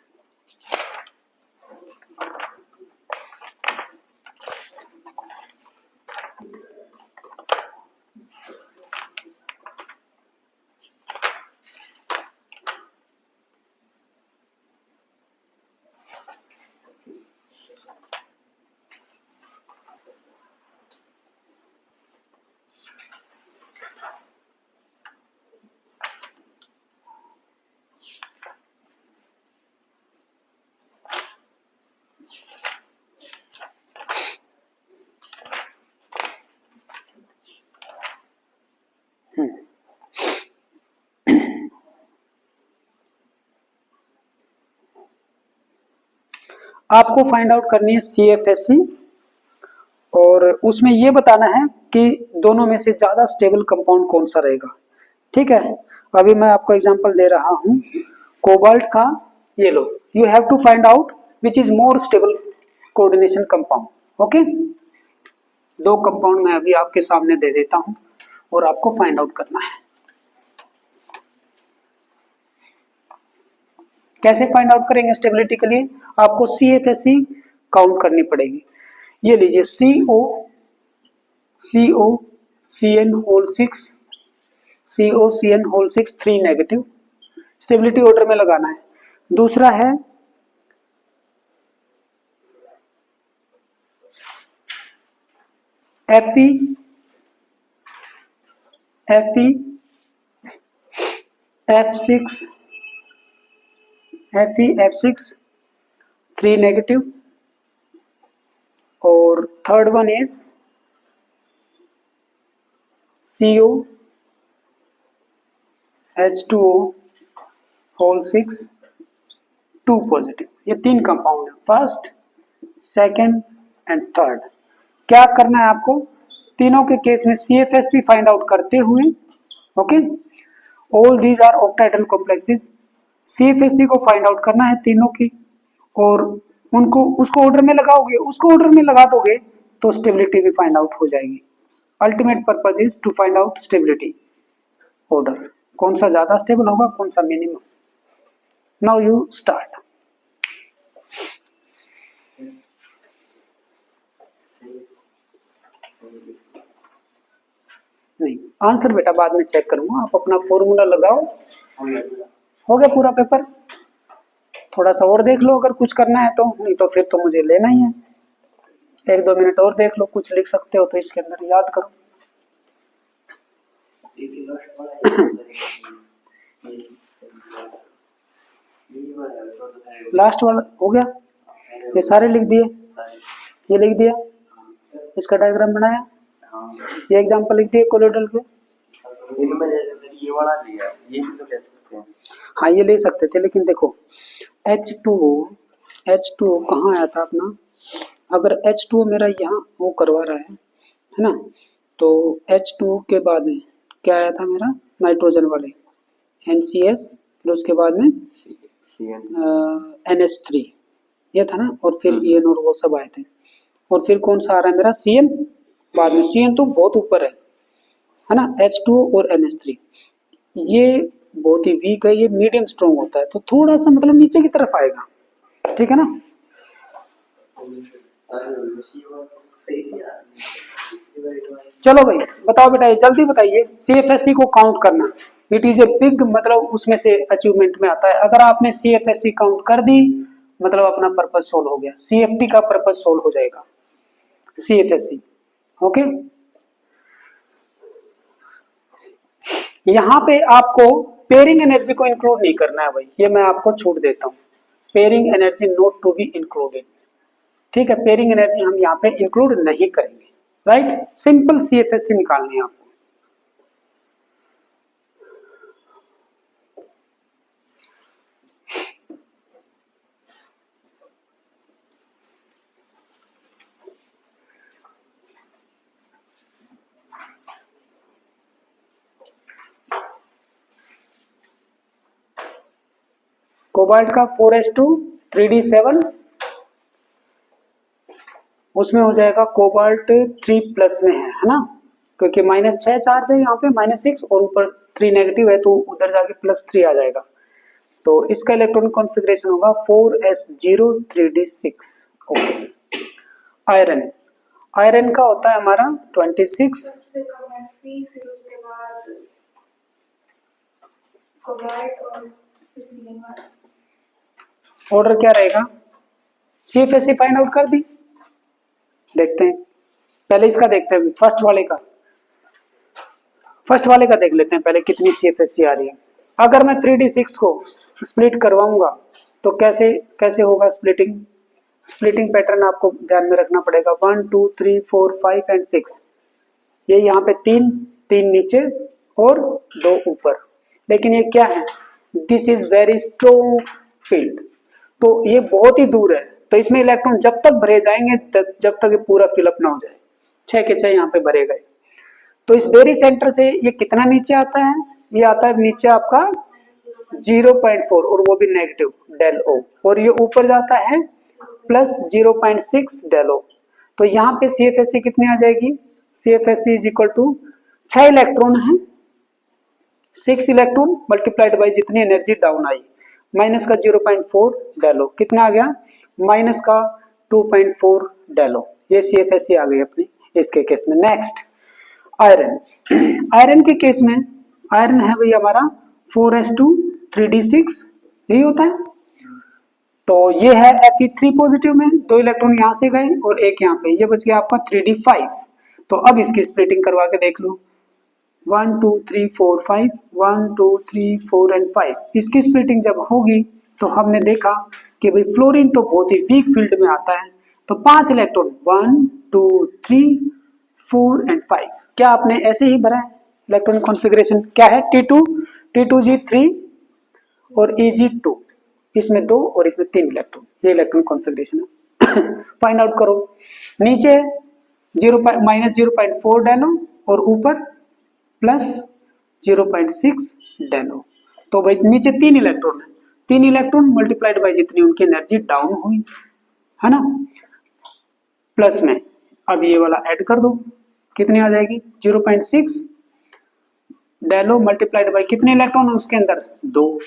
आपको फाइंड आउट करनी है CFSE, और उसमें ये बताना है कि दोनों में से ज्यादा स्टेबल कंपाउंड कौन सा रहेगा। ठीक है, अभी मैं आपको एग्जांपल दे रहा हूं कोबाल्ट का, ये लो, you have to find out which is more stable coordination compound. Okay, दो कंपाउंड मैं अभी आपके सामने दे देता हूं और आपको फाइंड आउट करना है। कैसे फाइंड आउट करेंगे स्टेबिलिटी के लिए? आपको CFSE काउंट करनी पड़ेगी। ये लीजिए COCN6 3 नेगेटिव, स्टेबिलिटी ऑर्डर में लगाना है। दूसरा है FeF6 3 नेगेटिव, और third one is COH2O6 2 positive. ये तीन कंपाउंड है, फर्स्ट, सेकंड एंड थर्ड। क्या करना है आपको? तीनों के केस में CFSE फाइंड आउट करते हुए, okay, all these are octahedral complexes, CFSE को फाइंड आउट करना है तीनों की, और उनको उसको ऑर्डर में लगाओगे, उसको ऑर्डर में लगा दोगे तो स्टेबिलिटी भी फाइंड आउट हो जाएगी। Ultimate purpose is to find out stability order, कौन सा ज्यादा स्टेबल होगा, कौन सा मिनिमम। Now you start. नहीं, आंसर बेटा बाद में चेक करूंगा, आप अपना फॉर्मूला लगाओ। हो गया पूरा पेपर? थोड़ा सा और देख लो अगर कुछ करना है तो, नहीं तो फिर तो मुझे लेना ही है। 1-2 मिनट और देख लो, कुछ लिख सकते हो तो इसके अंदर याद करो। लास्ट वाला हो गया, ये सारे लिख दिए, ये लिख दिया, इसका डायग्राम बनाया, ये एग्जांपल लिख दिए कोलोइडल के। ये वाला लिया, ये भी तो ले सकते हैं। हाँ ये ले सकते थे, लेकिन देखो H2O कहाँ आया था अपना? अगर H2O मेरा यहाँ वो करवा रहा है ना, तो H2O के बाद में क्या आया था मेरा? नाइट्रोजन वाले NCS, फिर उसके बाद में NH3, ये था ना, और फिर EN और वो सब आए थे, और फिर कौन सा आ रहा है मेरा? CN बाद में। CN तो बहुत ऊपर है ना, H2O और NH3 ये बहुत ही वीक है, ये मीडियम स्ट्रॉन्ग होता है, तो थोड़ा सा मतलब नीचे की तरफ आएगा, ठीक है ना। चलो भाई बताओ बेटा, ये जल्दी बताइए, CFSE को काउंट करना, इट इज ए बिग, मतलब उसमें से अचीवमेंट में आता है। अगर आपने CFSE काउंट कर दी मतलब अपना पर्पस सोल्व हो गया, CFT का पर्पस सोल्व हो जाएगा, CFSE। ओके, यहाँ पे आपको पेयरिंग एनर्जी को इंक्लूड नहीं करना है भाई, ये मैं आपको छूट देता हूँ, pairing energy not to be included. ठीक है, पेयरिंग एनर्जी हम यहाँ पे इंक्लूड नहीं करेंगे, राइट। सिंपल CFSE निकालनी है आपको। कोबाल्ट का 4s2 3d7, उसमें हो जाएगा कोबाल्ट 3+ में है ना, क्योंकि -6 चार्ज है यहाँ पे, -6 और ऊपर 3 नेगेटिव है तो उधर जाके +3 आ जाएगा। तो इसका इलेक्ट्रॉनिक कॉन्फ़िगरेशन होगा 4s0 3d6। Okay. Iron, iron का होता है हमारा 26, सबसे कम Fe, फिर उसके बाद कोबाल्ट और फिर सिलिकॉन। ऑर्डर क्या रहेगा? CFSE फाइंड आउट कर दी, देखते हैं पहले इसका, देखते हैं फर्स्ट वाले का देख लेते हैं पहले कितनी CFSE आ रही है। अगर मैं 3d6 को स्प्लिट करवाऊंगा तो कैसे कैसे होगा स्प्लिटिंग पैटर्न आपको ध्यान में रखना पड़ेगा। 1 2 3 4 5 एंड 6, ये यहाँ पे 3 नीचे और 2 ऊपर, लेकिन ये क्या है, this is very strong field, तो ये बहुत ही दूर है, तो इसमें इलेक्ट्रॉन जब तक भरे जाएंगे जब तक ये पूरा फिलअप ना हो जाए, 6 के 6 यहाँ पे भरे गए। तो इस वेरी सेंटर से ये कितना नीचे आता है, ये आता है नीचे आपका 0.4 और वो भी नेगेटिव डेल ओ, और ये ऊपर जाता है +0.6 डेल ओ। तो यहाँ पे CFSE कितनी आ जाएगी, CFSE is equal to 6 electron है, 6 इलेक्ट्रॉन मल्टीप्लाइड बाई जितनी एनर्जी डाउन आई, माइनस का 0.4 डेलो, कितना आ गया, माइनस का 2.4 डेलो। ये CFSE आ गई अपनी इसके केस में। नेक्स्ट आयरन, आयरन के केस में आयरन है भाई हमारा 4s2 3d6, यही होता है। तो ये है Fe3 पॉजिटिव में, 2 इलेक्ट्रॉन यहाँ से गए और एक यहाँ पे, ये बच गया आपका 3d5। तो अब इसकी स्प्लिटिंग करवा के देख लो, 1 2 3 4 5, 1 2 3 4 एंड 5। इसकी स्प्लिटिंग जब होगी तो हमने देखा कि भाई फ्लोरीन तो बहुत ही वीक फील्ड में आता है, तो 5 इलेक्ट्रॉन 1 2 3 4 एंड 5, क्या आपने ऐसे ही भरा है? इलेक्ट्रॉनिक कॉन्फ़िगरेशन क्या है, T2G3 और Eg2, इसमें 2 और इसमें 3 इलेक्ट्रॉन, ये इलेक्ट्रॉनिक कॉन्फ़िगरेशन है। फाइंड आउट करो, नीचे -0.4 डेलो और ऊपर +0.6 डेलो। तो भाई नीचे 3 इलेक्ट्रॉन है, 3 इलेक्ट्रॉन मल्टीप्लाइड बाई जितनी उनकी एनर्जी डाउन हुई है ना, प्लस में अब ये वाला ऐड कर दो, कितनी आ जाएगी 0.6 डेलो मल्टीप्लाइड बाई कितने इलेक्ट्रॉन है उसके अंदर, 2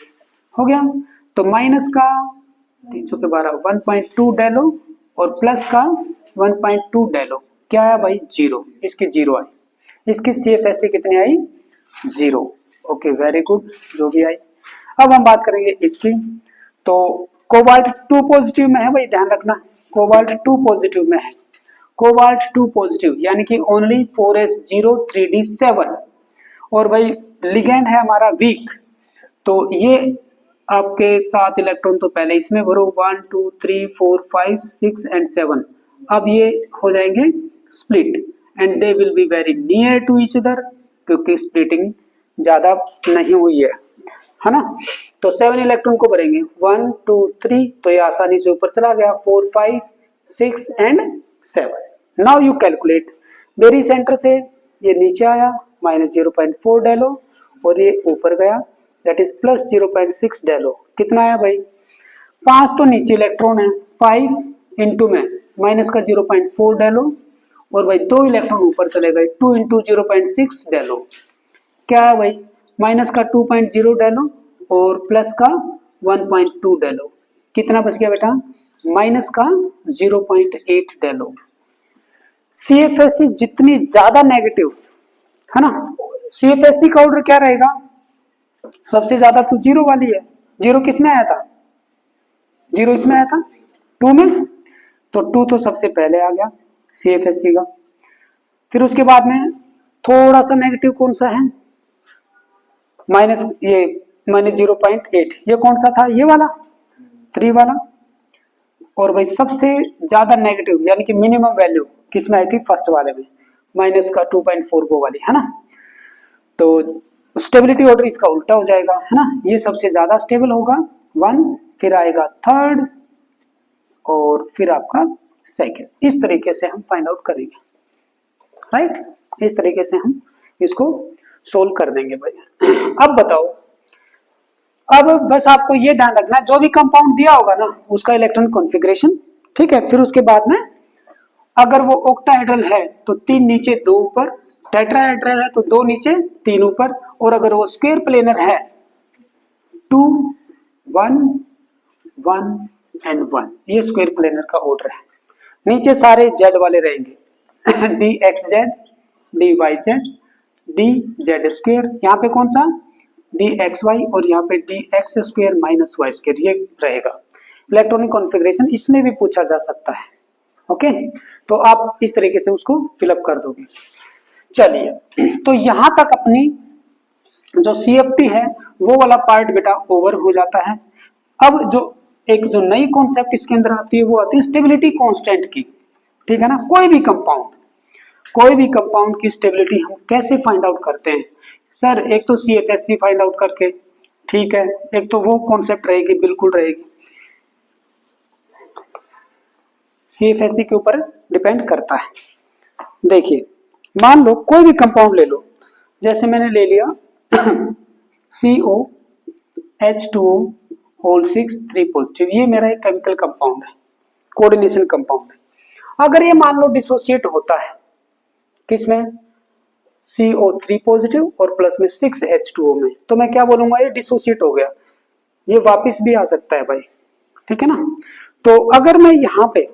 हो गया। तो माइनस का 3 के 12 1.2 डेलो और प्लस का 1.2 डेलो, क्या आया भाई 0, इसकी 0 आई, इसकी CFSE कितनी आई 0। ओके वेरी गुड, जो भी आई। अब हम बात करेंगे इसकी, तो कोबाल्ट 2 पॉजिटिव में है भाई, ध्यान रखना कोबाल्ट 2 पॉजिटिव में है, कोबाल्ट 2 पॉजिटिव यानी कि ओनली 4s0 3d7, और भाई लिगेंड है हमारा वीक, तो ये आपके 7 इलेक्ट्रॉन तो पहले इसमें भरो, 1 2 3 4 5 6 एंड 7, अब ये हो जाएंगे split and they will be very near to each other, क्योंकि स्प्लिटिंग ज्यादा नहीं हुई है ना। तो 7 इलेक्ट्रॉन को भरेंगे 1 2 3, तो ये आसानी से ऊपर चला गया 4 5 6 and 7। Now you calculate, very centre से ये नीचे आया -0.4 डेलो और ये ऊपर गया दैट इज +0.6 डेलो, कितना आया भाई 5, तो नीचे इलेक्ट्रॉन है 5 इंटू में माइनस का 0.4 डेलो, और भाई 2 इलेक्ट्रॉन ऊपर चले गए 2 इंटू 0.6 डेलो, क्या है भाई माइनस का 2.0 डेलो और प्लस का 1.2 डेलो, कितना बच गया बेटा माइनस का 0.8 डेलो। CFSE जितनी ज्यादा नेगेटिव है ना, CFSE का ऑर्डर क्या रहेगा, सबसे ज्यादा तो 0 वाली है, 0 किस में आया था, 0 इसमें आया था 2 में, तो 2 तो सबसे पहले आ गया CFSE का। फिर उसके बाद में थोड़ा सा नेगेटिव कौन सा है, -0.8, ये कौन सा था, ये वाला 3 वाला। और भाई सबसे ज्यादा नेगेटिव यानी कि मिनिमम वैल्यू किस में आई थी, फर्स्ट वाले में, माइनस का 2.4 वो वाली है ना। तो स्टेबिलिटी ऑर्डर इसका उल्टा हो जाएगा है ना, ये सबसे ज्यादा स्टेबल होगा 1, फिर आएगा थर्ड और फिर आपका सेकंड। इस तरीके से हम फाइंड आउट करेंगे, राइट, इस तरीके से हम इसको सोल्व कर देंगे भाई। अब बताओ, अब बस आपको ये ध्यान रखना, जो भी कंपाउंड दिया होगा ना उसका इलेक्ट्रॉन कॉन्फ़िगरेशन, ठीक है। फिर उसके बाद में अगर वो ऑक्टाहेड्रल है तो 3 नीचे 2 ऊपर, टेट्राहेड्रल है तो 2 नीचे 3 ऊपर, और अगर वो स्क्वायर प्लेनर है 2 1 1 एंड 1, ये स्क्वायर प्लेनर का ऑर्डर है। नीचे सारे जेड वाले रहेंगे D X Z, D Y Z, D Z square, यहाँ पे कौन सा डी एक्स वाई, और यहाँ पे D X square minus Y square, ये रहेगा। इलेक्ट्रॉनिक कॉन्फ़िगरेशन इसमें भी पूछा जा सकता है, ओके। तो आप इस तरीके से उसको फिलअप कर दोगे। चलिए, तो यहां तक अपनी जो CFT है वो वाला पार्ट बेटा ओवर हो जाता है। अब जो नई कॉन्सेप्ट इसके अंदर आती है वो आती है स्टेबिलिटी कांस्टेंट की, ठीक है ना। कोई भी कंपाउंड की स्टेबिलिटी हम कैसे फाइंड आउट करते हैं सर? एक तो CFSC फाइंड आउट करके, ठीक है, एक तो वो कॉन्सेप्ट रहेगी, बिल्कुल रहेगी, CFSC के ऊपर डिपेंड करता है। देखिए, मान लो कोई भी कंपाउंड ले लो, जैसे मैंने ले लिया COH2O होल 6 3 पॉजिटिव, ये मेरा एक केमिकल कंपाउंड है, कोऑर्डिनेशन कंपाउंड है। अगर ये मान लो डिसोसिएट होता है किसमें, CO3 पॉजिटिव और प्लस में 6H2O में, तो मैं क्या बोलूंगा, ये डिसोसिएट हो गया, ये वापस भी आ सकता है भाई, ठीक है ना। तो अगर मैं यहाँ पे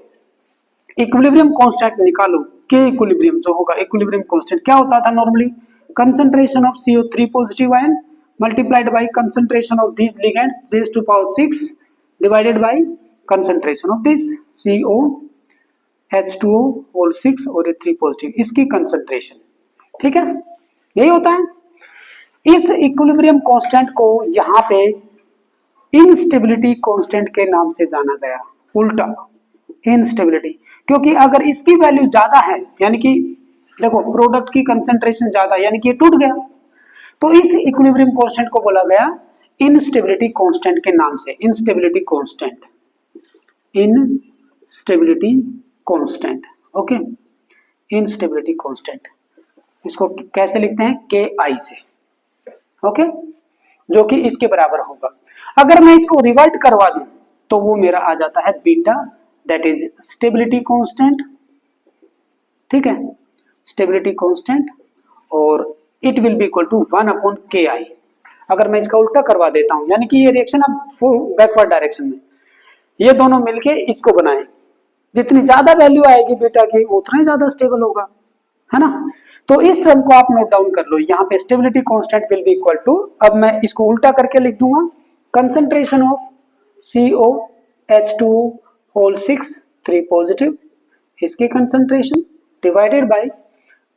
इक्विलिब्रियम कांस्टेंट निकालूं, के इक्विलिब्रियम जो होगा, इक्विलिब्रियम कांस्टेंट क्या होता था normally, concentration of CO3 positive ion multiplied by concentration of these ligands raised to power 6 divided by concentration of this COH2O whole 6 और ये 3 पॉजिटिव, इसकी कंसंट्रेशन, ठीक है, यही होता है। इस इक्विलिब्रियम कांस्टेंट को यहाँ पे इनस्टेबिलिटी कांस्टेंट के नाम से जाना गया, उल्टा इनस्टेबिलिटी, क्योंकि अगर इसकी वैल्यू ज्यादा है, यानी कि देखो प्रोडक्ट की कंसंट्रेशन ज्यादा, यानी कि ये टूट गया, तो इस इक्विलिब्रियम कांस्टेंट को बोला गया इनस्टेबिलिटी कांस्टेंट के नाम से, instability constant, instability constant, okay, instability constant. इसको कैसे लिखते हैं, KI से, ओके, जो कि इसके बराबर होगा। अगर मैं इसको रिवर्ट करवा दूं तो वो मेरा आ जाता है beta, that is stability constant, ठीक है, स्टेबिलिटी कांस्टेंट, और it will be equal to 1/KI। अगर मैं इसका उल्टा करवा देता हूं, यानी कि ये रिएक्शन अब बैकवर्ड डायरेक्शन में, ये दोनों मिलके इसको बनाए, जितनी ज्यादा वैल्यू आएगी बीटा की उतना ही ज्यादा स्टेबल होगा, है ना। तो इस टर्म को आप नोट डाउन कर लो, यहाँ पे stability constant will be equal to, अब मैं इसको उल्टा करके लिख दूंगा, concentration of COH2 whole 6 3 positive, इसकी concentration divided by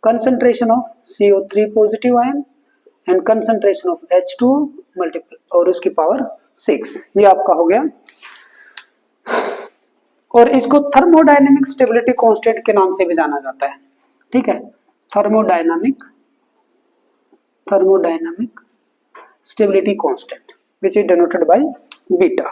concentration of CO3 positive ion and concentration of H2 multiple और उसकी पावर 6, ये आपका हो गया। और इसको थर्मोडायनेमिक स्टेबिलिटी कांस्टेंट के नाम से भी जाना जाता है, ठीक है, thermodynamic stability constant which is denoted by beta.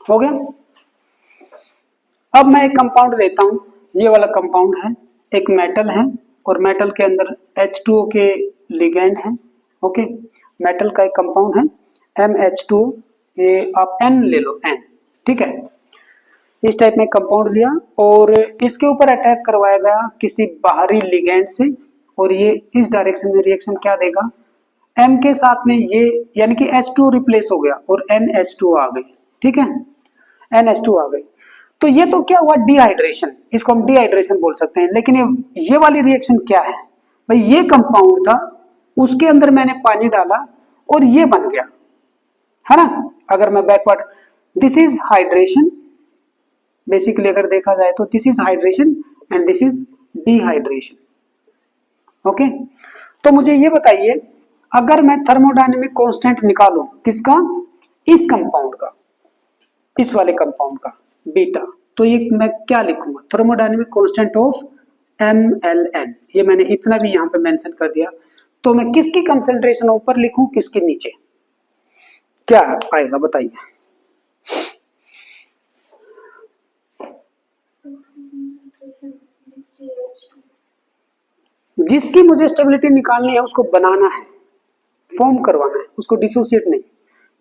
हो गया। अब मैं एक कंपाउंड लेता हूं, ये वाला कंपाउंड है, एक मेटल है और मेटल के अंदर H2O के लिगेंड है, ओके, मेटल का एक कंपाउंड है MH2, ये आप N ले लो, N, ठीक है। इस टाइप में कंपाउंड लिया और इसके ऊपर अटैक करवाया गया किसी बाहरी लिगेंड से, और ये इस डायरेक्शन में रिएक्शन क्या देगा, M के साथ में ये, यानी कि H2O रिप्लेस हो गया और NH2 आ गई, ठीक है, NH2 आ गई। तो ये तो क्या हुआ, डिहाइड्रेशन, इसको हम डिहाइड्रेशन बोल सकते हैं। लेकिन ये वाली रिएक्शन क्या है भाई, ये कंपाउंड था, उसके अंदर मैंने पानी डाला और ये बन गया, है ना। अगर मैं backward, this is hydration, basically अगर देखा जाए तो this is hydration and this is dehydration, okay. तो मुझे ये बताइए, अगर मैं थर्मोडायनेमिक कांस्टेंट निकालूं किसका, इस कंपाउंड का, इस वाले कंपाउंड का बीटा, तो ये मैं क्या लिखूंगा, थर्मोडायनेमिक कांस्टेंट ऑफ MLN, ये मैंने इतना भी यहाँ पे मेंशन कर दिया। तो मैं किसकी कंसंट्रेशन ऊपर लिखूं, किसके नीचे, क्या आएगा बताइए। जिसकी मुझे स्टेबिलिटी निकालनी है उसको बनाना है, फॉर्म करवाना है, उसको डिसोसिएट नहीं।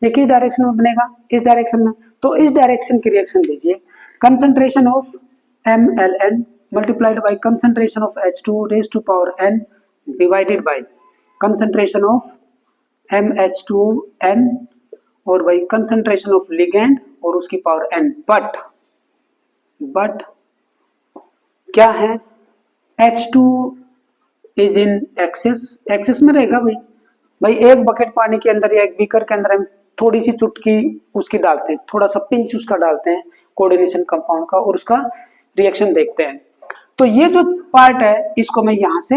ये किस डायरेक्शन में बनेगा, इस डायरेक्शन में, तो इस डायरेक्शन की रिएक्शन लीजिए, concentration of MLN multiplied by concentration of H2 raise to power n divided by concentration of MH2n और बाय कंसंट्रेशन ऑफ लिगैंड और उसकी पावर n। बट क्या है, H2 इज इन एक्सेस में रहेगा भाई एक बकेट पानी के अंदर या एक बीकर के अंदर हम थोड़ी सी चुटकी उसकी डालते हैं, थोड़ा सा पिंच उसका डालते हैं कोऑर्डिनेशन कंपाउंड का और उसका रिएक्शन देखते हैं। तो ये जो पार्ट है इसको मैं यहाँ से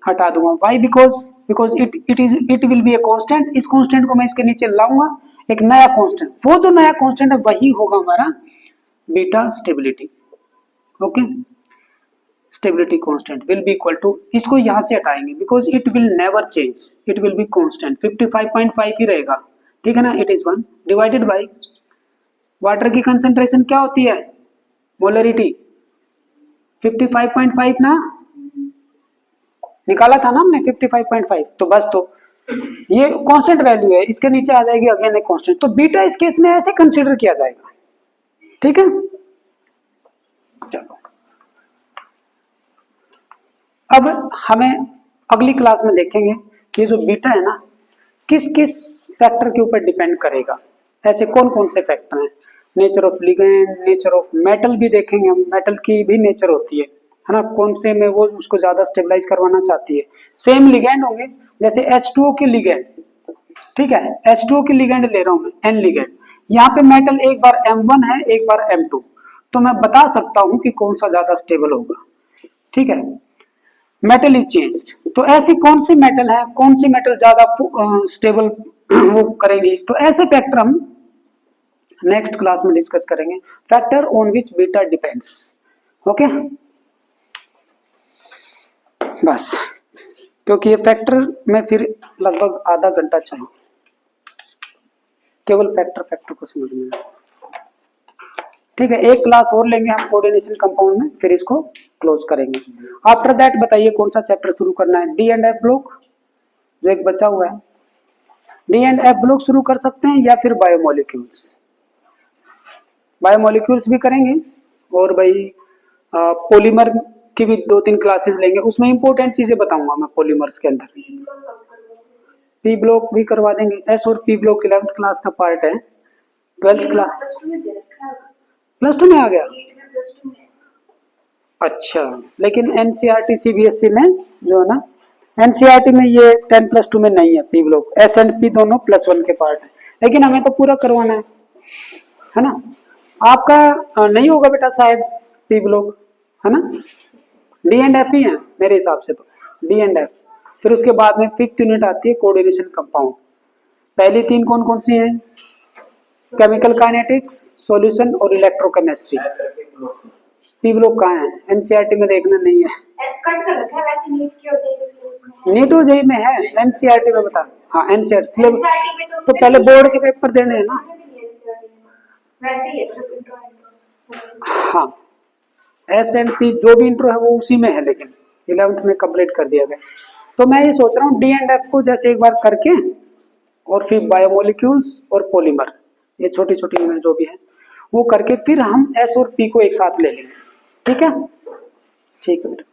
हटा दूंगा, why, because it will B a constant. इस कांस्टेंट को मैं इसके नीचे लाऊंगा, एक नया कांस्टेंट, वो जो नया कांस्टेंट है वही होगा हमारा beta stability. Okay, stability constant will be equal to, इसको यहां से हटाएंगे because it will never change, it will be constant, 55.5 ही रहेगा, ठीक है ना। It is 1 divided by water की कंसंट्रेशन क्या होती है, मोलरिटी 55.5 ना, निकाला था ना हमने 55.5, तो बस, तो ये कांस्टेंट वैल्यू है, इसके नीचे आ जाएगी अगेन एक कांस्टेंट, तो बीटा इस केस में ऐसे कंसीडर किया जाएगा, ठीक है। चलो अब हमें अगली क्लास में देखेंगे कि जो बीटा है ना किस किस फैक्टर के ऊपर डिपेंड करेगा, ऐसे कौन कौन से फैक्टर हैं, nature of ligand, nature of metal भी देखेंगे हम, मेटल की भी नेचर होती है ना, कौन से में वो उसको ज्यादा स्टेबलाइज करवाना चाहती है। सेम लिगैंड होंगे, जैसे H2O की लिगैंड, ठीक है, H2O की लिगैंड ले रहा हूं मैं N लिगैंड, यहाँ पे मेटल एक बार M1 है एक बार M2, तो मैं बता सकता हूं कि कौन सा ज्यादा स्टेबल होगा, ठीक है। मेटल इज चेंज्ड, तो ऐसी कौन सी मेटल है, कौन सी मेटल ज्यादा स्टेबल वो करेंगी, तो ऐसे फैक्टर हम नेक्स्ट क्लास में डिस्कस करेंगे, factor on which beta depends. Okay, बस, क्योंकि ये फैक्टर में फिर लगभग आधा घंटा चाहिए केवल फैक्टर को समझने में, ठीक है। एक क्लास और लेंगे हम कोऑर्डिनेशन कंपाउंड में, फिर इसको क्लोज करेंगे। आफ्टर दैट बताइए कौन सा चैप्टर शुरू करना है, डी एंड एफ ब्लॉक जो एक बचा हुआ है, डी एंड एफ ब्लॉक शुरू कर सकते हैं या फिर बायोमोलिक्यूल्स, बायोमोलिक्यूल्स भी करेंगे और भाई पॉलीमर की भी 2-3 क्लासेस लेंगे, उसमें इंपॉर्टेंट चीजें बताऊंगा मैं पॉलीमर्स के अंदर। पी ब्लॉक भी करवा देंगे, एस और पी ब्लॉक 11th क्लास का पार्ट है, 12th क्लास +2 में आ गया, अच्छा, लेकिन NCERT CBSE में जो है ना, NCERT में ये 10+2 में नहीं है P block, S and P दोनों +1 के पार्ट है, लेकिन हमें तो पूरा करवाना है ना। आपका नहीं होगा बेटा शायद पी ब्लॉक, है ना, डी एंड एफ ही है मेरे हिसाब से, तो डी एंड एफ, फिर उसके बाद में 5th यूनिट आती है कोऑर्डिनेशन कंपाउंड। पहली 3 कौन कौन सी हैं, केमिकल काइनेटिक्स, सॉल्यूशन और इलेक्ट्रोकेमिस्ट्री। पी ब्लॉक कहाँ है, एनसीईआरटी में देखना नहीं है, कट कर रखा है वैसे, नीट की हो जाएगी इसलिए नीट हो जाए में है, एनसीईआरटी में बता, हाँ एनसीईआरटी सिलेबस, NCERT में तो पहले बोर्ड के पेपर देने हैं ना, वैसे ही है सिर्फ इंट्रो। हाँ एस एंड पी जो भी इंट्रो है वो उसी में है, लेकिन 11th में कंप्लीट कर दिया गया। तो मैं ये सोच रहा हूँ डी एंड एफ को जैसे एक बार करके और फिर बायोमोलिक्यूल्स और पॉलीमर, ये छोटी छोटी यूनिट जो भी है वो करके फिर हम एस और पी को एक साथ ले लेंगे, ठीक है, ठीक है बेटा।